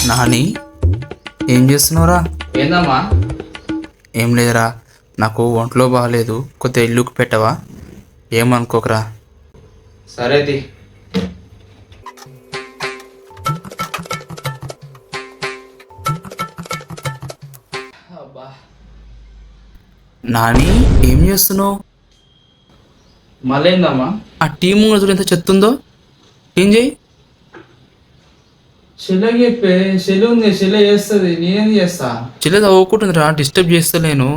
నాని, ఏం చేస్తున్నావురా? ఏందమ్మా? ఏం లేదురా, నాకు ఒంట్లో బాగాలేదు, కొద్దిగా ఇల్లుకి పెట్టవా? ఏమనుకోకరా. సరేది. అబ్బా, నాని, ఏం చేస్తున్నావు? మళ్ళీ ఏందమ్మా? ఆ టీం ముందు ఎంత చెత్తుందో, ఏం చేయి. చెల్లెకి చెప్పే, చెల్లి ఉంది, చెల్లె చేస్తుంది, నేనేం చేస్తా? చెల్లె చదువుకుంటుందిరా, డిస్టర్బ్ చేస్తలేను.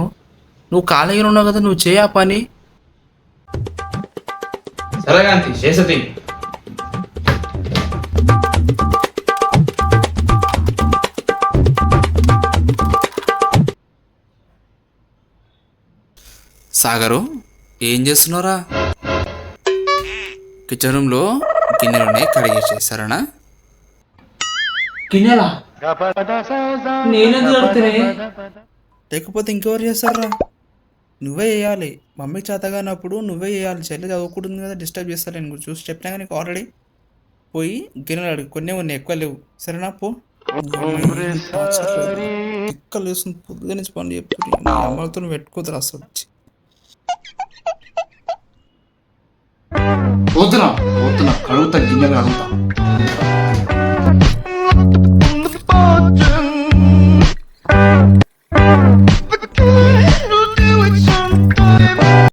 నువ్వు ఖాళీగా ఉన్నావు కదా, నువ్వు చేయ పని. సరే కాంతి, చేసేది. సాగరు, ఏం చేస్తున్నావురా? కిచెన్ రూమ్లో గిన్నెలునే కడిగేసి సరేనా? గిన్నెలా? నేనేది కడుగుతానే? లేకపోతే ఇంకెవరు చేస్తారా? నువ్వే చేయాలి. మమ్మీ చేతగానప్పుడు నువ్వే చేయాలి. చెల్లి చదువుకుంటుంది కదా, డిస్టర్బ్ చేస్తాను నేను చూసి చెప్పినా కానీ నీకు ఆల్రెడీ. పోయి గిన్నెలు అడుగు, కొన్ని ఉన్నాయి, ఎక్కువ లేవు సరేనా? పో. తిక్కలు వేస్తుంది పొద్దుగా నుంచి పనులు చెప్తుంది. అమ్మలతో పెట్టుకోదురు అసలు. పోతున్నా పోతున్నా, కడుగుతా, గిన్నెలు కడుగుతా.